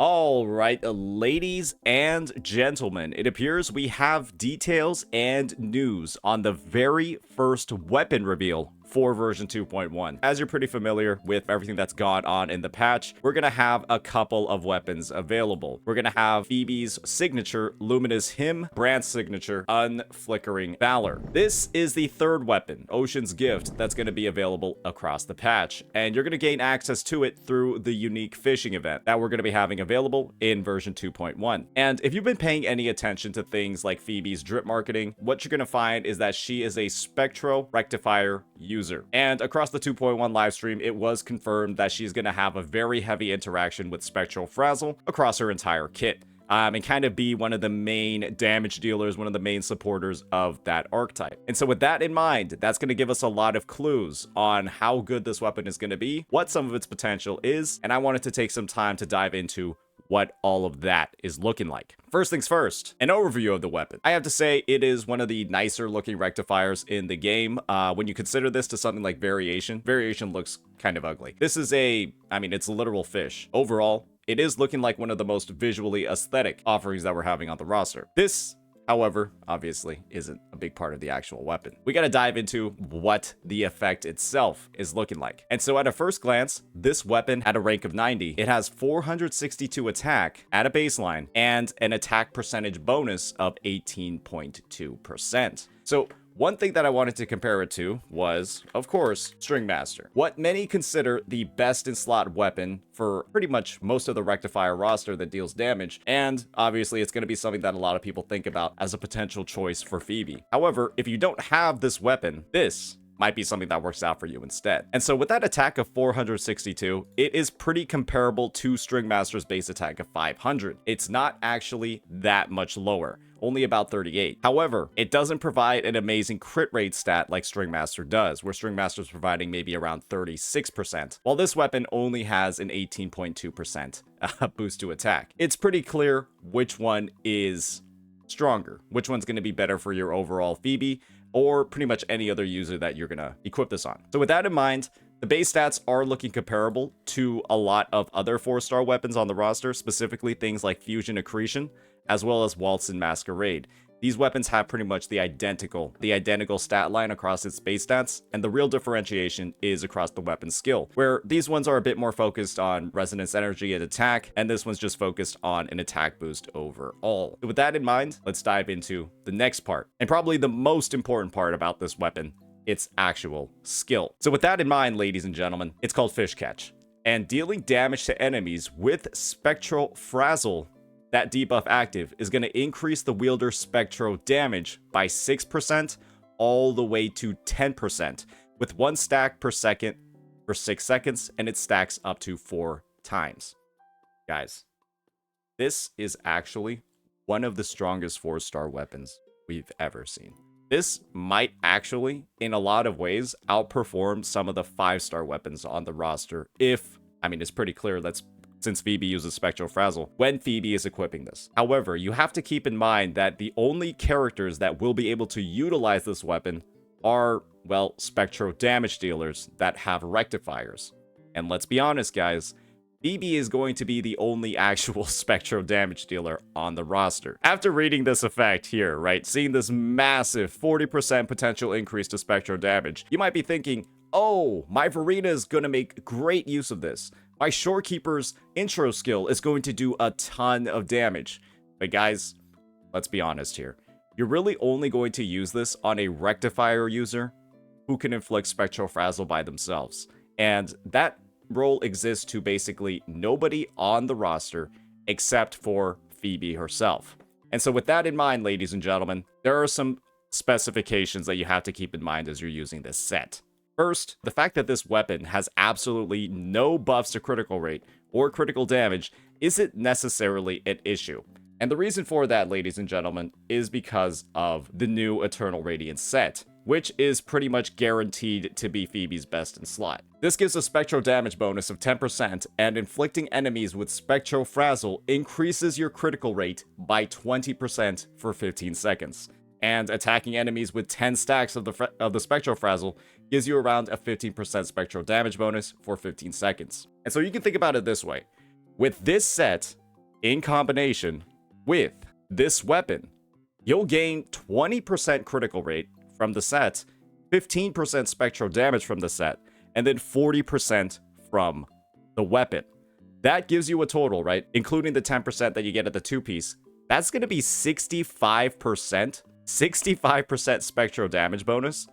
All right, ladies and gentlemen, it appears we have details and news on the very first weapon reveal for version 2.1. As you're pretty familiar with everything that's gone on in the patch, we're gonna have a couple of weapons available. We're gonna have Phoebe's signature, Luminous Hymn, Brand's signature, Unflickering Valor. This is the third weapon, Ocean's Gift, that's gonna be available across the patch, and you're gonna gain access to it through the unique fishing event that we're gonna be having available in version 2.1. And if you've been paying any attention to things like Phoebe's drip marketing, what you're gonna find is that she is a Spectral Rectifier user. And across the 2.1 livestream, it was confirmed that she's going to have a very heavy interaction with Spectral Frazzle across her entire kit. And kind of be one of the main damage dealers, one of the main supporters of that archetype. And so with that in mind, that's going to give us a lot of clues on how good this weapon is going to be, what some of its potential is, and I wanted to take some time to dive into what all of that is looking like. First things first, an overview of the weapon. I have to say it is one of the nicer looking rectifiers in the game. When you consider this to something like Variation looks kind of ugly. This is it's a literal fish. Overall, it is looking like one of the most visually aesthetic offerings that we're having on the roster. This, however, obviously isn't a big part of the actual weapon. We gotta dive into what the effect itself is looking like. And so at a first glance, this weapon at a rank of 90, it has 462 attack at a baseline and an attack percentage bonus of 18.2%. So one thing that I wanted to compare it to was, of course, String Master. What many consider the best in slot weapon for pretty much most of the rectifier roster that deals damage, and obviously it's going to be something that a lot of people think about as a potential choice for Phoebe. However, if you don't have this weapon, this might be something that works out for you instead. And so with that attack of 462, it is pretty comparable to String Master's base attack of 500. It's not actually that much lower, only about 38. However, it doesn't provide an amazing crit rate stat like String Master does, where String Master is providing maybe around 36%, while this weapon only has an 18.2% boost to attack. It's pretty clear which one is stronger, which one's going to be better for your overall Phoebe, or pretty much any other user that you're gonna equip this on. So with that in mind, the base stats are looking comparable to a lot of other 4-star weapons on the roster, specifically things like Fusion Accretion, as well as Waltz and Masquerade. These weapons have pretty much the identical stat line across its base stats, and the real differentiation is across the weapon skill, where these ones are a bit more focused on resonance energy and attack, and this one's just focused on an attack boost overall. So with that in mind, let's dive into the next part, and probably the most important part about this weapon, its actual skill. So with that in mind, ladies and gentlemen, it's called Fish Catch, and dealing damage to enemies with Spectral Frazzle, that debuff active, is going to increase the wielder's spectral damage by 6% all the way to 10%, with 1 stack per second for 6 seconds, and it stacks up to 4 times. Guys, this is actually one of the strongest 4-star weapons we've ever seen. This might actually, in a lot of ways, outperform some of the 5-star weapons on the roster it's pretty clear that's since Phoebe uses Spectral Frazzle when Phoebe is equipping this. However, you have to keep in mind that the only characters that will be able to utilize this weapon are, well, Spectral damage dealers that have rectifiers. And let's be honest, guys, Phoebe is going to be the only actual Spectral damage dealer on the roster. After reading this effect here, right, seeing this massive 40% potential increase to Spectral damage, you might be thinking, oh, my Verena is going to make great use of this. My Shorekeeper's intro skill is going to do a ton of damage. But guys, let's be honest here. You're really only going to use this on a rectifier user who can inflict Spectral Frazzle by themselves. And that role exists to basically nobody on the roster except for Phoebe herself. And so with that in mind, ladies and gentlemen, there are some specifications that you have to keep in mind as you're using this set. First, the fact that this weapon has absolutely no buffs to critical rate or critical damage isn't necessarily an issue. And the reason for that, ladies and gentlemen, is because of the new Eternal Radiance set, which is pretty much guaranteed to be Phoebe's best in slot. This gives a spectral damage bonus of 10%, and inflicting enemies with Spectral Frazzle increases your critical rate by 20% for 15 seconds. And attacking enemies with 10 stacks of the Spectral Frazzle gives you around a 15% spectral damage bonus for 15 seconds. And so you can think about it this way. With this set, in combination with this weapon, you'll gain 20% critical rate from the set, 15% spectral damage from the set, and then 40% from the weapon. That gives you a total, right? Including the 10% that you get at the 2-piece. That's going to be 65% spectral damage bonus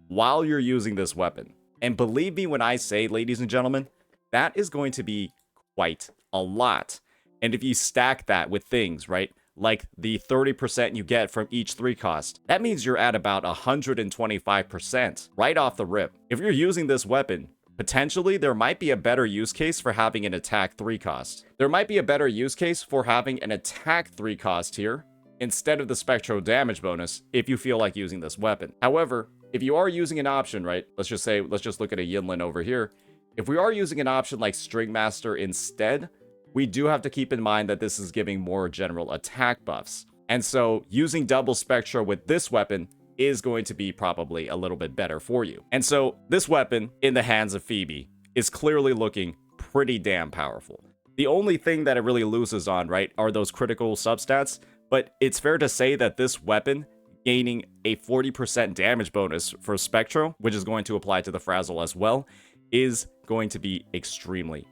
while you're using this weapon. And believe me when I say, ladies and gentlemen, that is going to be quite a lot. And if you stack that with things, right, like the 30% you get from each 3 cost, that means you're at about 125% right off the rip. If you're using this weapon, potentially there might be a better use case for having an attack 3 cost. There might be a better use case for having an attack 3 cost here instead of the spectral damage bonus if you feel like using this weapon. However, if you are using an option, right, let's just look at a Yinlin over here. If we are using an option like String Master instead, we do have to keep in mind that this is giving more general attack buffs. And so using double Spectra with this weapon is going to be probably a little bit better for you. And so this weapon in the hands of Phoebe is clearly looking pretty damn powerful. The only thing that it really loses on, right, are those critical substats, but it's fair to say that this weapon gaining a 40% damage bonus for Spectro, which is going to apply to the Frazzle as well, is going to be extremely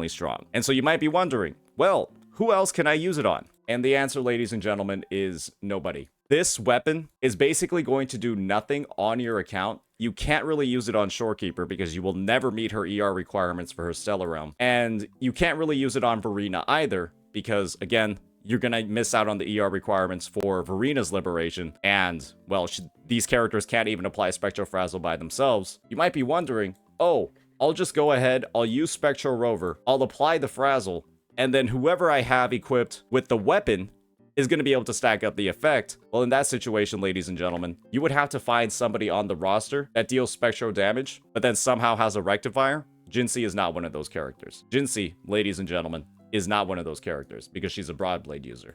strong. And so you might be wondering, well, who else can I use it on? And the answer, ladies and gentlemen, is nobody. This weapon is basically going to do nothing on your account. You can't really use it on Shorekeeper because you will never meet her ER requirements for her Stellar Realm. And you can't really use it on Verena either because, again, you're going to miss out on the ER requirements for Verena's Liberation. And, well, these characters can't even apply Spectral Frazzle by themselves. You might be wondering, oh, I'll just go ahead, I'll use Spectral Rover, I'll apply the Frazzle, and then whoever I have equipped with the weapon is going to be able to stack up the effect. Well, in that situation, ladies and gentlemen, you would have to find somebody on the roster that deals spectral damage, but then somehow has a rectifier. Jinsei is not one of those characters. Jinsei, ladies and gentlemen, is not one of those characters because she's a Broadblade user.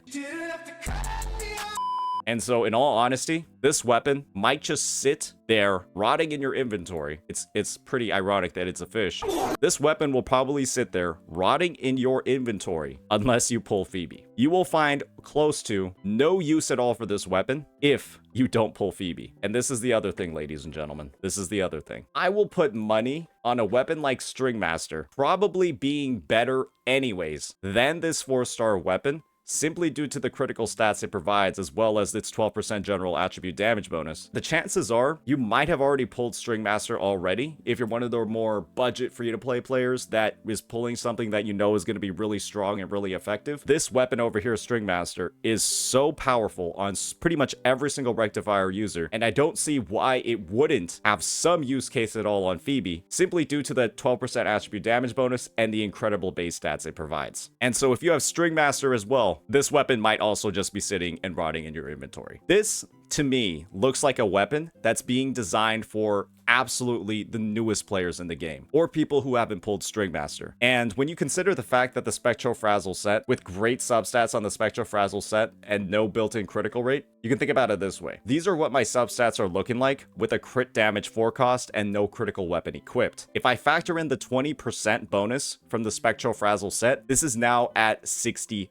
And so, in all honesty, this weapon might just sit there rotting in your inventory. It's pretty ironic that it's a fish. This weapon will probably sit there rotting in your inventory unless you pull Phoebe. You will find close to no use at all for this weapon if you don't pull Phoebe. And this is the other thing, ladies and gentlemen. This is the other thing. I will put money on a weapon like String Master probably being better anyways than this 4-star weapon, simply due to the critical stats it provides as well as its 12% general attribute damage bonus. The chances are you might have already pulled String Master already if you're one of the more budget free-to-play players that is pulling something that you know is going to be really strong and really effective. This weapon over here, String Master, is so powerful on pretty much every single rectifier user, and I don't see why it wouldn't have some use case at all on Phoebe, simply due to the 12% attribute damage bonus and the incredible base stats it provides. And so if you have String Master as well, this weapon might also just be sitting and rotting in your inventory. This, to me, looks like a weapon that's being designed for absolutely the newest players in the game, or people who haven't pulled String Master. And when you consider the fact that the Spectral Frazzle set, with great substats on the Spectral Frazzle set and no built-in critical rate, you can think about it this way. These are what my substats are looking like with a crit damage 4 cost and no critical weapon equipped. If I factor in the 20% bonus from the Spectral Frazzle set, this is now at 65%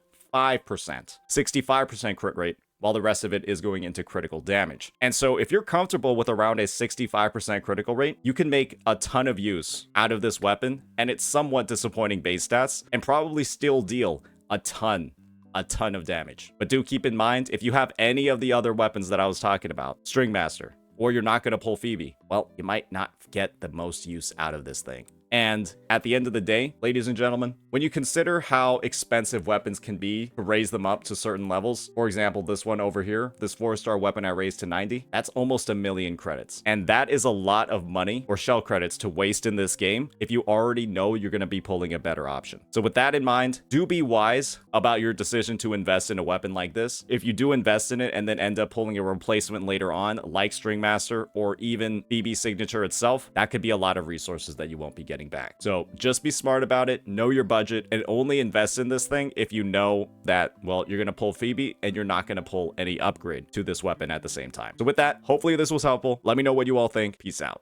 crit rate, while the rest of it is going into critical damage. And so if you're comfortable with around a 65% critical rate, you can make a ton of use out of this weapon and its somewhat disappointing base stats and probably still deal a ton of damage. But do keep in mind, if you have any of the other weapons that I was talking about, String Master, or you're not going to pull Phoebe, well, you might not get the most use out of this thing. And at the end of the day, ladies and gentlemen, when you consider how expensive weapons can be to raise them up to certain levels, for example, this one over here, this 4-star weapon I raised to 90, that's almost 1 million credits. And that is a lot of money or shell credits to waste in this game if you already know you're going to be pulling a better option. So with that in mind, do be wise about your decision to invest in a weapon like this. If you do invest in it and then end up pulling a replacement later on, like String Master or even BB Signature itself, that could be a lot of resources that you won't be getting back. So just be smart about it, know your budget, and only invest in this thing if you know that, well, you're going to pull Phoebe and you're not going to pull any upgrade to this weapon at the same time. So with that, hopefully this was helpful. Let me know what you all think. Peace out.